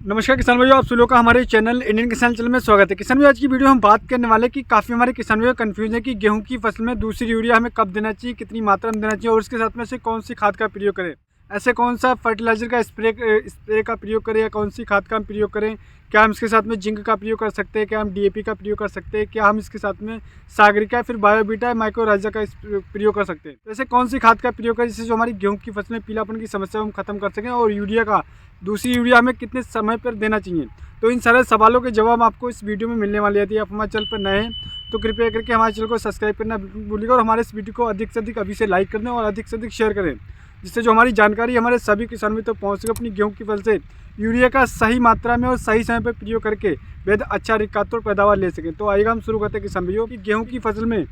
नमस्कार किसान भाइयों, आप सभी लोगों का हमारे चैनल इंडियन किसान चैनल में स्वागत है। किसान भाई, आज की वीडियो हम बात करने वाले कि काफ़ी हमारे किसान भाइयों कंफ्यूज है कि गेहूं की फसल में दूसरी यूरिया हमें कब देना चाहिए, कितनी मात्रा में देना चाहिए और उसके साथ में से कौन सी खाद का प्रयोग करें, ऐसे कौन सा फर्टिलाइजर का स्प्रे का प्रयोग करें या कौन सी खाद का हम प्रयोग करें। क्या हम इसके साथ में जिंक का प्रयोग कर सकते हैं, क्या हम डीएपी का प्रयोग कर सकते हैं, क्या हम इसके साथ में सागरिका फिर बायोबीटा माइक्रोराइजा का प्रयोग कर सकते हैं। तो ऐसे कौन सी खाद का प्रयोग करें जिससे जो हमारी गेहूं की फसल में पीलापन की समस्या हम खत्म कर सकें, और यूरिया का दूसरी यूरिया हमें कितने समय पर देना चाहिए। तो इन सारे सवालों के जवाब आपको इस वीडियो में मिलने वाले हैं। यदि आप हमारे चैनल पर नए हैं तो कृपया करके हमारे चैनल को सब्सक्राइब करना बिल्कुल भूलिएगा और हमारे इस वीडियो को अधिक से अधिक अभी से लाइक कर दें और अधिक से अधिक शेयर करें, जिससे जो हमारी जानकारी हमारे सभी किसानों में तो पहुँच सके, अपनी गेहूँ की फसल से यूरिया का सही मात्रा में और सही समय पर प्रयोग करके बेहद अच्छा रिकातोड़ पैदावार ले सकें। तो आइएगा हम शुरू करते हैं किसान भाइयों कि गेहूँ की फसल में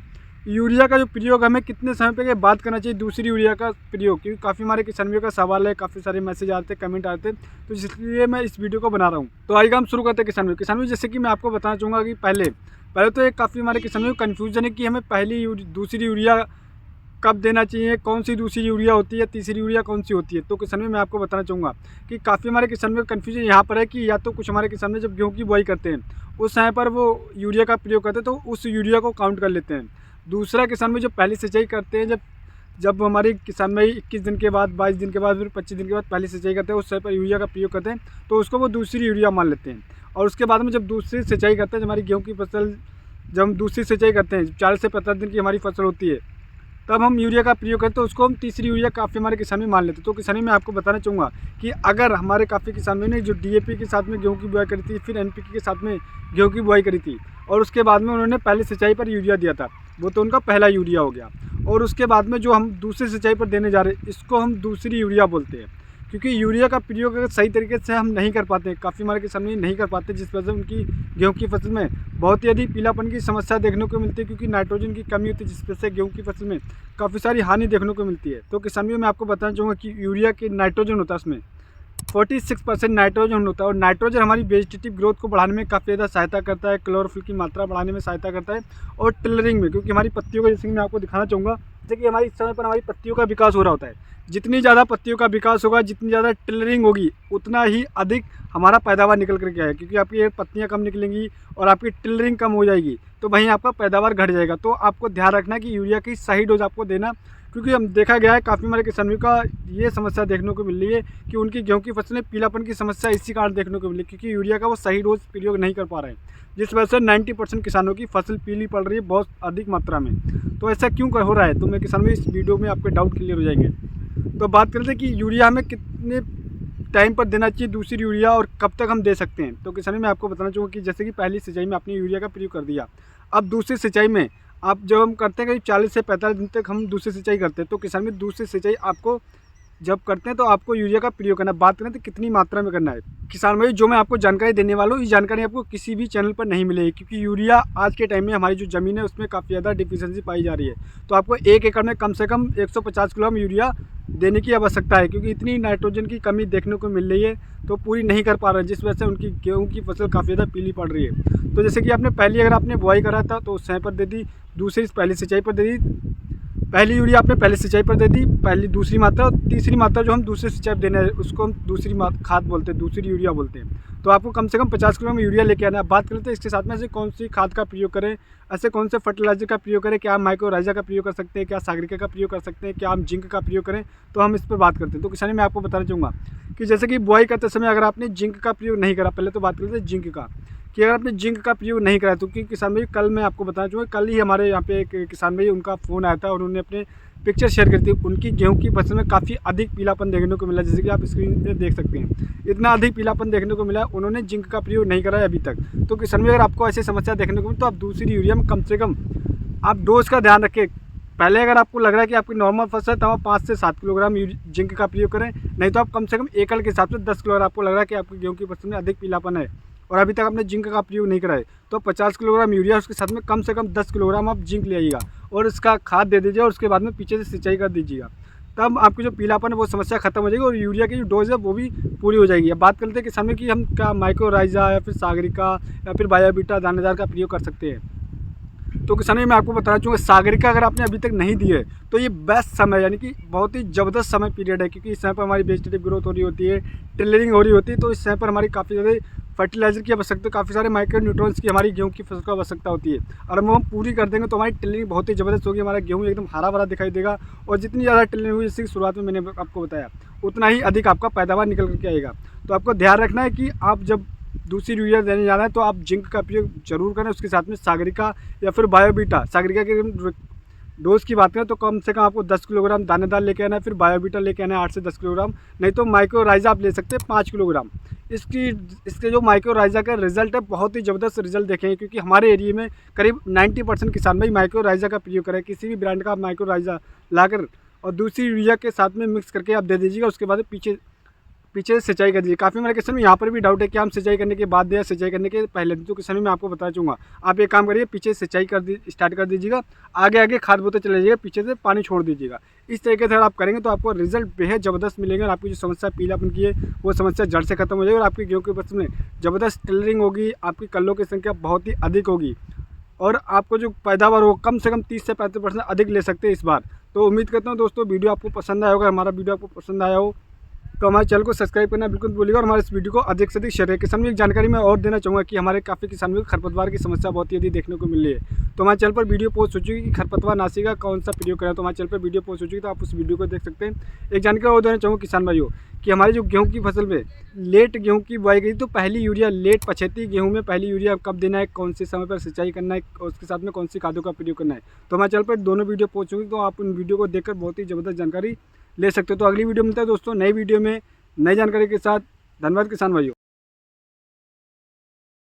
यूरिया का जो प्रयोग हमें कितने समय पे बात करना चाहिए, दूसरी यूरिया का प्रयोग, क्योंकि काफ़ी हमारे किसानों का सवाल है, काफ़ी सारे मैसेज आते हैं, कमेंट आते हैं, तो इसलिए मैं इस वीडियो को बना रहा हूँ। तो आइएगा हम शुरू करते हैं किसान भाई। जैसे कि मैं आपको बताना चाहूँगा कि पहले तो एक काफ़ी हमारे किसानों को कन्फ्यूजन है कि हमें दूसरी यूरिया कब देना चाहिए, कौन सी दूसरी यूरिया होती है, तीसरी यूरिया कौन सी होती है। तो किसान में मैं आपको बताना चाहूँगा कि काफ़ी हमारे किसान में कन्फ्यूजन यहाँ पर है कि या तो कुछ हमारे किसान में जब गेहूँ की बुआई करते हैं उस समय पर वो यूरिया का प्रयोग करते हैं तो उस यूरिया को काउंट कर लेते हैं। दूसरा किसान में जो पहली सिंचाई करते हैं, जब हमारे किसान में 21 दिन के बाद, 22 दिन के बाद, फिर 25 दिन के बाद पहली सिंचाई करते हैं, उस समय पर यूरिया का प्रयोग करते हैं तो उसको वो दूसरी यूरिया मान लेते हैं। और उसके बाद में जब दूसरी सिंचाई करते हैं, जब हमारी गेहूँ की फसल, जब हम दूसरी सिंचाई करते हैं 40 से 50 दिन की हमारी फसल होती है, तब हम यूरिया का प्रयोग करते हैं तो उसको हम तीसरी यूरिया काफ़ी हमारे किसान में मान लेते हैं। तो किसानी में आपको बताना चाहूँगा कि अगर हमारे काफ़ी किसानों ने जो डीएपी के साथ में गेहूँ की बुआई करी थी, फिर एनपीके के साथ में गेहूँ की बुआई करी थी और उसके बाद में उन्होंने पहली सिंचाई पर यूरिया दिया था, वो तो उनका पहला यूरिया हो गया। और उसके बाद में जो हम दूसरी सिंचाई पर देने जा रहे हैं, इसको हम दूसरी यूरिया बोलते हैं, क्योंकि यूरिया का प्रयोग अगर सही तरीके से हम नहीं कर पाते, काफ़ी हमारे किसान नहीं कर पाते, जिस वजह से उनकी गेहूं की फसल में बहुत ही अधिक पीलापन की समस्या देखने को मिलती है, क्योंकि नाइट्रोजन की कमी होती है, जिस वजह से गेहूं की फसल में काफ़ी सारी हानि देखने को मिलती है। तो किसानों में आपको बताना चाहूँगा कि यूरिया के नाइट्रोजन होता है, उसमें 46% नाइट्रोजन होता है और नाइट्रोजन हमारी वेजिटेटिव ग्रोथ को बढ़ाने में काफ़ी ज़्यादा सहायता करता है, क्लोरोफिल की मात्रा बढ़ाने में सहायता करता है और टिलरिंग में, क्योंकि हमारी पत्तियों का, जैसे कि मैं आपको दिखाना चाहूँगा, जैसे कि हमारी इस समय पर हमारी पत्तियों का विकास हो रहा होता है, जितनी ज़्यादा पत्तियों का विकास होगा, जितनी ज़्यादा टिलरिंग होगी, उतना ही अधिक हमारा पैदावार निकल करके आएगा, क्योंकि आपकी पत्तियाँ कम निकलेंगी और आपकी टिलरिंग कम हो जाएगी, तो वहीं आपका पैदावार घट जाएगा। तो आपको ध्यान रखना कि यूरिया की सही डोज आपको देना, क्योंकि हम देखा गया है काफ़ी हमारे किसानों का ये समस्या देखने को मिल रही है कि उनकी गेहूं की फसल में पीलापन की समस्या इसी कारण देखने को मिली, क्योंकि यूरिया का वो सही डोज प्रयोग नहीं कर पा रहे हैं, जिस वजह से 90% किसानों की फसल पीली पड़ रही है बहुत अधिक मात्रा में। तो ऐसा क्यों हो रहा है, तो मैं किसान में इस वीडियो में आपके डाउट क्लियर हो जाएंगे। तो बात करते हैं कि यूरिया हमें कितने टाइम पर देना चाहिए, दूसरी यूरिया, और कब तक हम दे सकते हैं। तो किसान में आपको बताना चाहूँगा कि जैसे कि पहली सिंचाई में आपने यूरिया का प्रयोग कर दिया, अब दूसरी सिंचाई में आप जब हम करते हैं करीब 40 से 45 दिन तक हम दूसरी सिंचाई करते हैं, तो किसान में दूसरी सिंचाई आपको जब करते हैं तो आपको यूरिया का प्रयोग करना है। बात करें तो कितनी मात्रा में करना है, किसान भाई जो मैं आपको जानकारी देने वाला हूँ, ये जानकारी आपको किसी भी चैनल पर नहीं मिलेगी, क्योंकि यूरिया आज के टाइम में हमारी जो ज़मीन है उसमें काफ़ी ज़्यादा डिफिशिएंसी पाई जा रही है। तो आपको 1 एकड़ में कम से कम 150 किलो यूरिया देने की आवश्यकता है, क्योंकि इतनी नाइट्रोजन की कमी देखने को मिल रही है, तो पूरी नहीं कर पा रहे हैं, जिस वजह से उनकी गेहूँ की फसल काफ़ी ज़्यादा पीली पड़ रही है। तो जैसे कि आपने पहली अगर आपने बुआई करा था तो उस समय पर दे दी, दूसरी पहली सिंचाई पर दे दी, पहली यूरिया आपने पहली सिंचाई पर दे दी, पहली दूसरी मात्रा, और तीसरी मात्रा जो हम दूसरी सिंचाई पर देना है उसको हम दूसरी खाद बोलते हैं, दूसरी यूरिया बोलते हैं। तो आपको कम से कम 50 किलो में यूरिया लेके आना है। बात करते हैं इसके साथ में ऐसे कौन सी खाद का प्रयोग करें, ऐसे कौन से फर्टिलाइजर का प्रयोग करें, क्या हम माइक्रोराइजा का प्रयोग कर सकते हैं, क्या सागरिका का प्रयोग कर सकते हैं, क्या हम जिंक का प्रयोग करें, तो हम इस पर बात करते हैं। तो किसानी मैं आपको बताना चाहूँगा कि जैसे कि बुआई करते समय अगर आपने जिंक का प्रयोग नहीं करा, पहले तो बात करते हैं जिंक का, कि अगर आपने जिंक का प्रयोग नहीं करा, तो कि किसान भाई कल मैं आपको बताना चाहूँगा, कल ही हमारे यहाँ पे एक किसान भाई उनका फ़ोन आया था और उन्होंने अपने पिक्चर शेयर करती है, उनकी गेहूं की फसल में काफ़ी अधिक पीलापन देखने को मिला, जैसे कि आप स्क्रीन पे देख सकते हैं, इतना अधिक पीलापन देखने को मिला, उन्होंने जिंक का प्रयोग नहीं करा है अभी तक। तो किसान में अगर आपको ऐसी समस्या देखने को मिले तो आप दूसरी यूरिया में कम से कम आप डोज का ध्यान रखें। पहले अगर आपको लग रहा है कि आपकी नॉर्मल फसल है तो आप 5 से 7 किलोग्राम जिंक का प्रयोग करें, नहीं तो आप कम से कम एकड़ के हिसाब से 10 किलो, अगर आपको लग रहा है कि आपकी गेहूँ की फसल में अधिक पीलापन है और अभी तक आपने जिंक का प्रयोग नहीं कराए, तो 50 किलोग्राम यूरिया, उसके साथ में कम से कम 10 किलोग्राम आप जिंक ले आइएगा और इसका खाद दे दीजिए और उसके बाद में पीछे से सिंचाई कर दीजिएगा। तब आपकी जो पीलापन है वो समस्या खत्म हो जाएगी और यूरिया की जो डोज है वो भी पूरी हो जाएगी। अब बात करते हैं कि सामने कि हम क्या माइक्रोराइजा या फिर सागरिका या फिर बायोबीटा दानेदार का प्रयोग कर सकते हैं। तो किसानों मैं आपको बताना चाहूँगा, सागरिका अगर आपने अभी तक नहीं दी है तो ये बेस्ट समय, यानी कि बहुत ही ज़बरदस्त समय पीरियड है, क्योंकि इस समय पर हमारी वेजिटेटिव ग्रोथ हो रही होती है, टिलरिंग हो रही होती है। तो इस समय पर हमारी काफ़ी ज़्यादा फर्टिलाइजर की आवश्यकता, काफ़ी सारे माइक्रो न्यूट्रॉन्स की हमारी गेहूं की फसल को आवश्यकता होती है। और हम पूरी कर देंगे तो हमारी टिलरिंग बहुत ही ज़बरदस्त होगी, हमारा गेहूँ एकदम हरा भरा दिखाई देगा। और जितनी ज़्यादा टिलरिंग हुई, इसकी शुरुआत में मैंने आपको बताया, उतना ही अधिक आपका पैदावार निकल करके आएगा। तो आपको ध्यान रखना है कि आप जब दूसरी यूरिया देने जाना है तो आप जिंक का उपयोग जरूर करें, उसके साथ में सागरिका या फिर बायोबीटा। सागरिका के डोज की बात करें तो कम से कम आपको 10 किलोग्राम दानेदार लेके आना है, फिर बायोबीटा लेके आना है 8 से 10 किलोग्राम, नहीं तो माइक्रोराइजा आप ले सकते हैं 5 किलोग्राम। इसके जो माइक्रोराइजा का रिजल्ट है, बहुत ही ज़बरदस्त रिजल्ट देखेंगे, क्योंकि हमारे एरिया में करीब 90% किसान भाई माइक्रोराइजा का प्रयोग करें। किसी भी ब्रांड का आप माइक्रोराइजा लाकर और दूसरी यूरिया के साथ में मिक्स करके आप दे दीजिएगा। उसके बाद पीछे से सिंचाई कर दीजिए। काफ़ी मेरे किसान में यहाँ पर भी डाउट है कि हम सिंचाई करने के बाद दें या सिंचाई करने के पहले दें। तो किसान में मैं आपको बताना चाहूँगा, आप एक काम करिए, पीछे सिंचाई स्टार्ट कर दीजिएगा, आगे खाद बोते चले जाइएगा, पीछे से पानी छोड़ दीजिएगा। इस तरीके से अगर आप करेंगे तो आपको रिजल्ट बेहद ज़बरदस्त मिलेंगे और आपकी जो समस्या पीलापन की है वो समस्या जड़ से खत्म हो जाएगी और आपकी गेहूँ की फसल में ज़बरदस्त टिलरिंग होगी, आपकी कल्लों की संख्या बहुत ही अधिक होगी और आपको जो पैदावार हो कम से कम 30 से 35% अधिक ले सकते हैं इस बार। तो उम्मीद करता हूँ दोस्तों वीडियो आपको पसंद आया होगा, हमारा वीडियो आपको पसंद आया हो तो हमारे चैनल को सब्सक्राइब करना बिल्कुल भूलिएगा और हमारे इस वीडियो को अधिक से अधिक शेयर करें। किसान में एक जानकारी मैं और देना चाहूँगा कि हमारे काफ़ी किसानों को खरपतवार की समस्या बहुत ही अधिक देखने को मिल रही है। तो हमारे चैनल पर वीडियो पोस्ट हो चुकी कि खरपतवार नाशी का कौन सा प्रयोग करें, तो हमारे चैनल पर वीडियो पोस्ट हो चुकी, तो आप उस वीडियो को देख सकते हैं। एक जानकारी और देना चाहूँगा किसान भाइयों कि हमारी जो गेहूँ की फसल में लेट गेहूँ की बुआई गई, तो पहली यूरिया लेट पछेती गेहूँ में पहली यूरिया कब देना है, कौन से समय पर सिंचाई करना है और उसके साथ में कौन सी खादों का प्रयोग करना है, तो हमारे चैनल पर दोनों वीडियो पोस्ट होगी। तो आप उन वीडियो को देखकर बहुत ही ज़बरदस्त जानकारी ले सकते हो। तो अगली वीडियो मिलता है दोस्तों नई वीडियो में नई जानकारी के साथ। धन्यवाद किसान भाइयों।